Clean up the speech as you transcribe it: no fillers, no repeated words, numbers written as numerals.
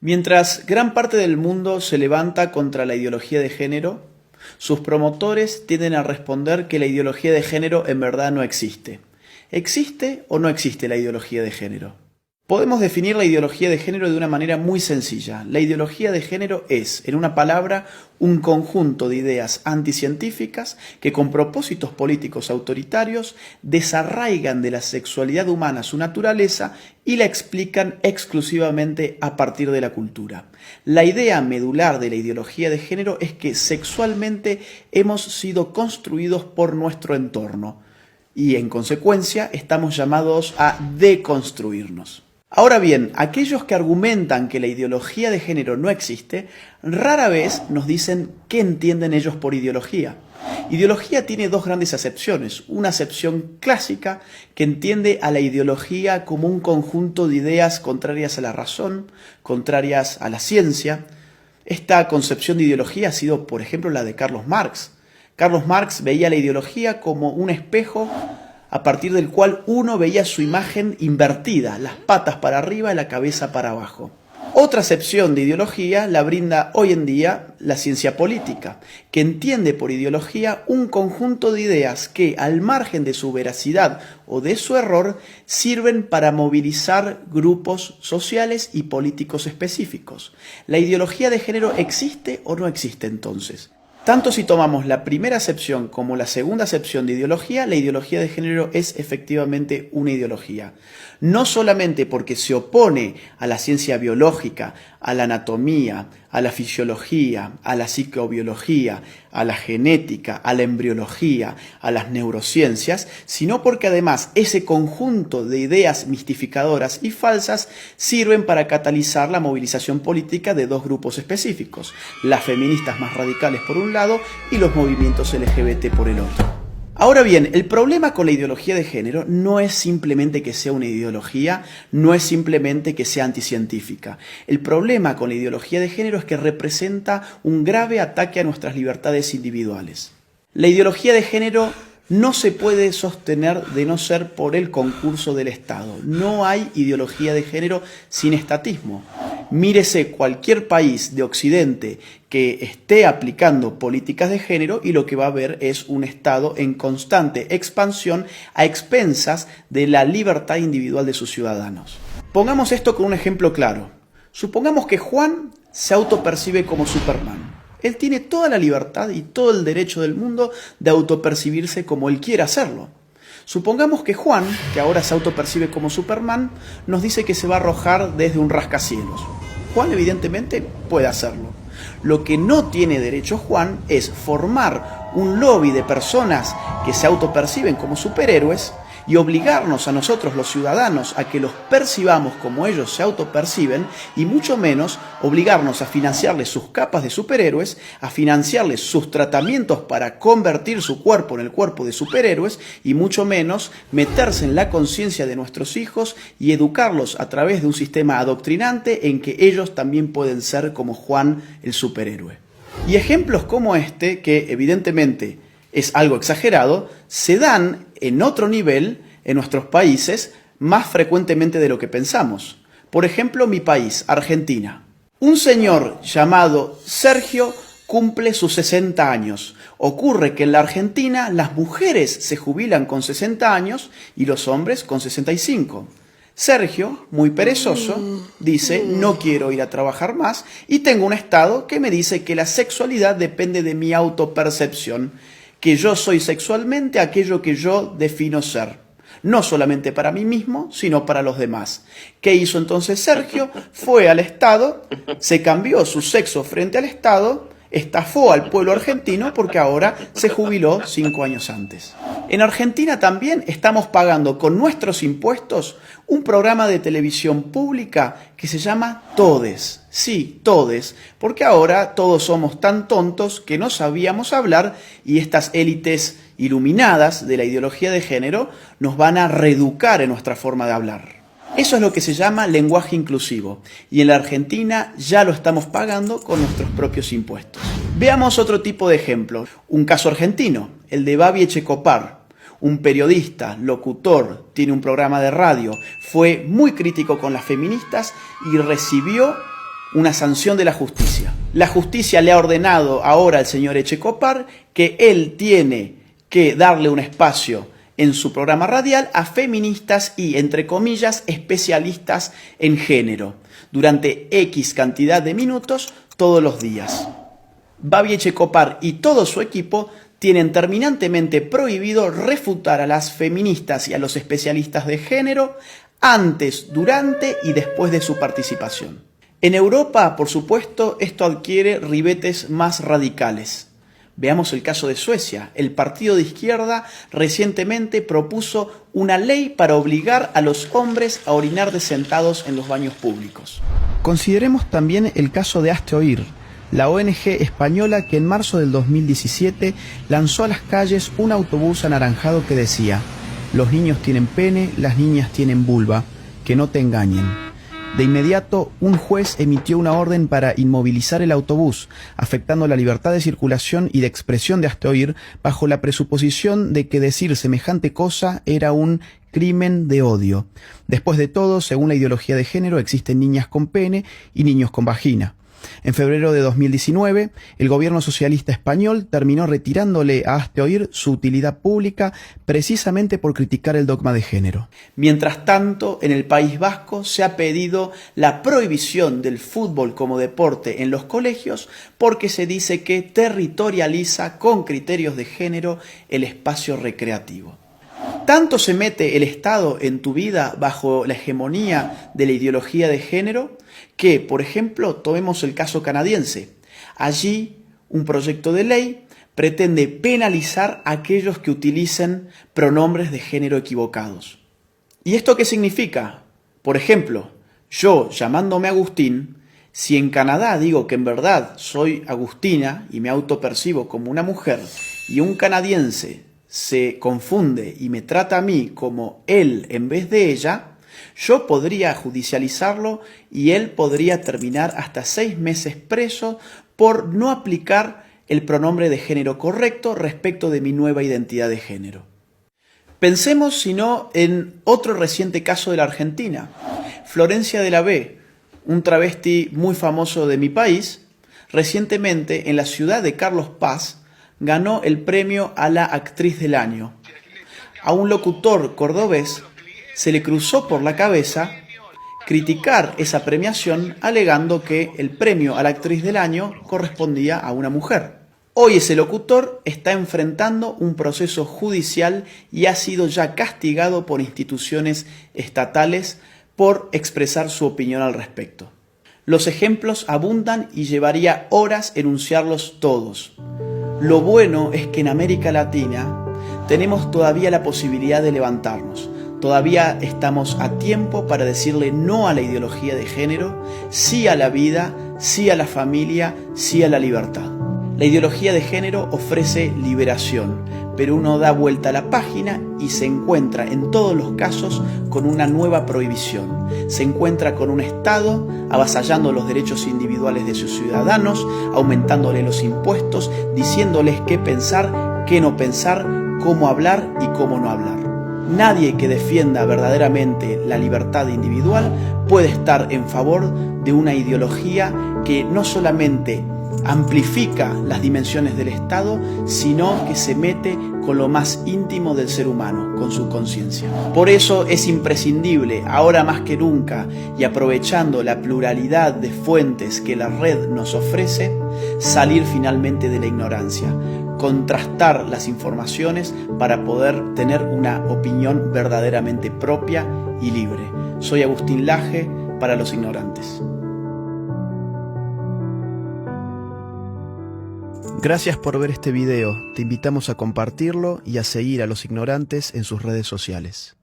Mientras gran parte del mundo se levanta contra la ideología de género, sus promotores tienden a responder que la ideología de género en verdad no existe. ¿Existe o no existe la ideología de género? Podemos definir la ideología de género de una manera muy sencilla. La ideología de género es, en una palabra, un conjunto de ideas anticientíficas que con propósitos políticos autoritarios desarraigan de la sexualidad humana su naturaleza y la explican exclusivamente a partir de la cultura. La idea medular de la ideología de género es que sexualmente hemos sido construidos por nuestro entorno y en consecuencia estamos llamados a deconstruirnos. Ahora bien, aquellos que argumentan que la ideología de género no existe, rara vez nos dicen qué entienden ellos por ideología. Ideología tiene dos grandes acepciones. Una acepción clásica que entiende a la ideología como un conjunto de ideas contrarias a la razón, contrarias a la ciencia. Esta concepción de ideología ha sido, por ejemplo, la de Carlos Marx. Carlos Marx veía la ideología como un espejo a partir del cual uno veía su imagen invertida, las patas para arriba y la cabeza para abajo. Otra acepción de ideología la brinda hoy en día la ciencia política, que entiende por ideología un conjunto de ideas que, al margen de su veracidad o de su error, sirven para movilizar grupos sociales y políticos específicos. ¿La ideología de género existe o no existe entonces? Tanto si tomamos la primera acepción como la segunda acepción de ideología, la ideología de género es efectivamente una ideología. No solamente porque se opone a la ciencia biológica, a la anatomía, a la fisiología, a la psicobiología, a la genética, a la embriología, a las neurociencias, sino porque además ese conjunto de ideas mistificadoras y falsas sirven para catalizar la movilización política de dos grupos específicos, las feministas más radicales por un lado y los movimientos LGBT por el otro. Ahora bien, el problema con la ideología de género no es simplemente que sea una ideología, no es simplemente que sea anticientífica. El problema con la ideología de género es que representa un grave ataque a nuestras libertades individuales. La ideología de género no se puede sostener de no ser por el concurso del Estado. No hay ideología de género sin estatismo. Mírese cualquier país de Occidente que esté aplicando políticas de género y lo que va a ver es un Estado en constante expansión a expensas de la libertad individual de sus ciudadanos. Pongamos esto con un ejemplo claro. Supongamos que Juan se autopercibe como Superman. Él tiene toda la libertad y todo el derecho del mundo de autopercibirse como él quiera hacerlo. Supongamos que Juan, que ahora se autopercibe como Superman, nos dice que se va a arrojar desde un rascacielos. Juan evidentemente puede hacerlo. Lo que no tiene derecho Juan es formar un lobby de personas que se autoperciben como superhéroes y obligarnos a nosotros los ciudadanos a que los percibamos como ellos se autoperciben y mucho menos obligarnos a financiarles sus capas de superhéroes, a financiarles sus tratamientos para convertir su cuerpo en el cuerpo de superhéroes y mucho menos meterse en la conciencia de nuestros hijos y educarlos a través de un sistema adoctrinante en que ellos también pueden ser como Juan el superhéroe. Y ejemplos como este, que evidentemente es algo exagerado, se dan en otro nivel en nuestros países más frecuentemente de lo que pensamos. Por ejemplo, mi país, Argentina. Un señor llamado Sergio cumple sus 60 años. Ocurre que en la Argentina las mujeres se jubilan con 60 años y los hombres con 65. Sergio, muy perezoso, dice, no quiero ir a trabajar más y tengo un estado que me dice que la sexualidad depende de mi autopercepción, que yo soy sexualmente aquello que yo defino ser, no solamente para mí mismo, sino para los demás. ¿Qué hizo entonces Sergio? Fue al Estado, se cambió su sexo frente al Estado, estafó al pueblo argentino porque ahora se jubiló 5 años antes. En Argentina también estamos pagando con nuestros impuestos un programa de televisión pública que se llama Todes. Sí, Todes, porque ahora todos somos tan tontos que no sabíamos hablar y estas élites iluminadas de la ideología de género nos van a reeducar en nuestra forma de hablar. Eso es lo que se llama lenguaje inclusivo y en la Argentina ya lo estamos pagando con nuestros propios impuestos. Veamos otro tipo de ejemplo, un caso argentino, el de Babi Echecopar. Un periodista, locutor, tiene un programa de radio, fue muy crítico con las feministas y recibió una sanción de la justicia. La justicia le ha ordenado ahora al señor Echecopar que él tiene que darle un espacio en su programa radial a feministas y, entre comillas, especialistas en género, durante X cantidad de minutos todos los días. Babi Echecopar y todo su equipo tienen terminantemente prohibido refutar a las feministas y a los especialistas de género antes, durante y después de su participación. En Europa, por supuesto, esto adquiere ribetes más radicales. Veamos el caso de Suecia. El partido de izquierda recientemente propuso una ley para obligar a los hombres a orinar sentados en los baños públicos. Consideremos también el caso de Hazte Oír, la ONG española que en marzo del 2017 lanzó a las calles un autobús anaranjado que decía: los niños tienen pene, las niñas tienen vulva, que no te engañen. De inmediato, un juez emitió una orden para inmovilizar el autobús, afectando la libertad de circulación y de expresión de Hazte Oír, bajo la presuposición de que decir semejante cosa era un crimen de odio. Después de todo, según la ideología de género, existen niñas con pene y niños con vagina. En febrero de 2019, el gobierno socialista español terminó retirándole a Hazte Oír su utilidad pública precisamente por criticar el dogma de género. Mientras tanto, en el País Vasco se ha pedido la prohibición del fútbol como deporte en los colegios porque se dice que territorializa con criterios de género el espacio recreativo. ¿Tanto se mete el Estado en tu vida bajo la hegemonía de la ideología de género que, por ejemplo, tomemos el caso canadiense? Allí, un proyecto de ley pretende penalizar a aquellos que utilicen pronombres de género equivocados. ¿Y esto qué significa? Por ejemplo, yo, llamándome Agustín, si en Canadá digo que en verdad soy Agustina y me autopercibo como una mujer, y un canadiense se confunde y me trata a mí como él en vez de ella, yo podría judicializarlo y él podría terminar hasta 6 meses preso por no aplicar el pronombre de género correcto respecto de mi nueva identidad de género. Pensemos, si no, en otro reciente caso de la Argentina. Florencia de la B, un travesti muy famoso de mi país, recientemente en la ciudad de Carlos Paz, ganó el premio a la actriz del año. A un locutor cordobés se le cruzó por la cabeza criticar esa premiación alegando que el premio a la actriz del año correspondía a una mujer. Hoy ese locutor está enfrentando un proceso judicial y ha sido ya castigado por instituciones estatales por expresar su opinión al respecto. Los ejemplos abundan y llevaría horas enunciarlos todos. Lo bueno es que en América Latina tenemos todavía la posibilidad de levantarnos. Todavía estamos a tiempo para decirle no a la ideología de género, sí a la vida, sí a la familia, sí a la libertad. La ideología de género ofrece liberación, pero uno da vuelta a la página y se encuentra en todos los casos con una nueva prohibición. Se encuentra con un Estado avasallando los derechos individuales de sus ciudadanos, aumentándole los impuestos, diciéndoles qué pensar, qué no pensar, cómo hablar y cómo no hablar. Nadie que defienda verdaderamente la libertad individual puede estar en favor de una ideología que no solamente amplifica las dimensiones del Estado, sino que se mete con lo más íntimo del ser humano, con su conciencia. Por eso es imprescindible, ahora más que nunca, y aprovechando la pluralidad de fuentes que la red nos ofrece, salir finalmente de la ignorancia, contrastar las informaciones para poder tener una opinión verdaderamente propia y libre. Soy Agustín Laje para Los Ignorantes. Gracias por ver este video, te invitamos a compartirlo y a seguir a Los Ignorantes en sus redes sociales.